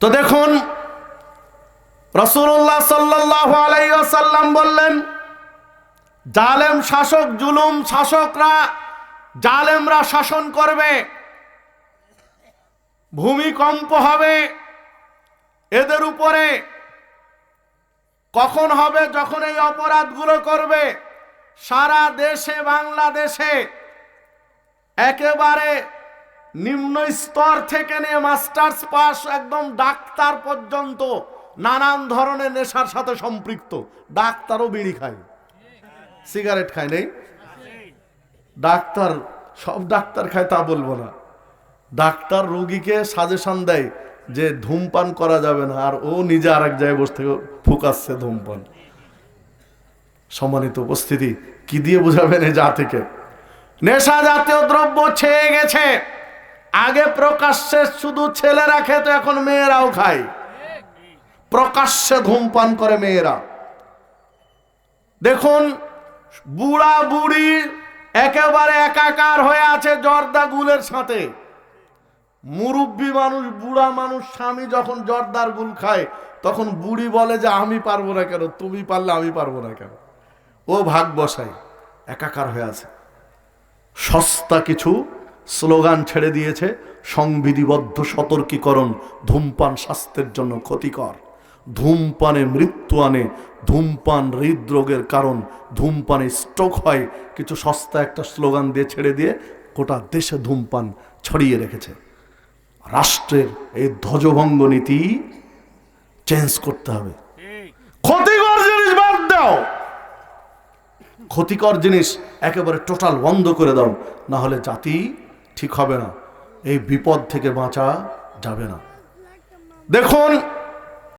তো দেখুন, রাসূলুল্লাহ সাল্লাল্লাহু আলাইহি ওয়াসাল্লাম বললেন, জালেম শাসক, জুলুম শাসকরা, জালেমরা শাসন করবে, ভূমিকম্প হবে এদের উপরে। কখন হবে? যখন এই অপরাধগুলো করবে। সারা দেশে, বাংলাদেশে একেবারে নিম্ন স্তর থেকে নিয়ে মাস্টার্স পাস একদম ডাক্তার পর্যন্ত নানান ধরনের নেশার সাথে সম্পৃক্ত। ডাক্তারও বিড়ি খায়, সিগারেট খায়, নেই? ডাক্তার, সব ডাক্তার খায় তা বলবো না। ডাক্তার রোগীকে সাজেশন দেয় যে ধূমপান করা যাবে না, আর ও নিজে আর এক জায়গায় বসে থেকে ফুকাচ্ছে ধূমপান। সম্মানিত উপস্থিতি, কি দিয়ে বোঝাবেন এই জাতিকে? নেশা জাতীয় দ্রব্য ছেয়ে গেছে। আগে প্রকাশ্যে শুধু ছেলেরা খেত, এখন মেয়েরাও খায়। প্রকাশ্যে ধূমপান করে মেয়েরা। দেখুন, বুড়া বুড়ি একেবারে একাকার হয়ে আছে জর্দা গুলের সাথে। মুরব্বী মানুষ, বুড়া মানুষ, স্বামী যখন জর্দার গুল খায়, তখন বুড়ি বলে যে আমি পারবো না কেন, তুমি পারলে আমি পারবো না কেন। ও ভাগ বসায়, একাকার হয়ে আছে। সস্তা কিছু স্লোগান ছেড়ে দিয়েছে, সংবিধিবদ্ধ সতর্কীকরণ, ধূমপান স্বাস্থ্যের জন্য ক্ষতিকর, ধূমপানে মৃত্যু আনে, ধূমপান হৃদরোগের কারণ, ধূমপানে স্ট্রোক হয়। কিছু সস্তা একটা স্লোগান দিয়ে ছেড়ে দিয়ে গোটা দেশে ধূমপান ছড়িয়ে রেখেছে। রাষ্ট্রের এই ধ্বজভঙ্গ নীতি চেঞ্জ করতে হবে। ক্ষতিকর জিনিস বাদ দাও, ক্ষতিকর জিনিস একেবারে টোটাল বন্ধ করে দাও, না হলে জাতি ঠিক হবে না, এই বিপদ থেকে বাঁচা যাবে না। দেখুন,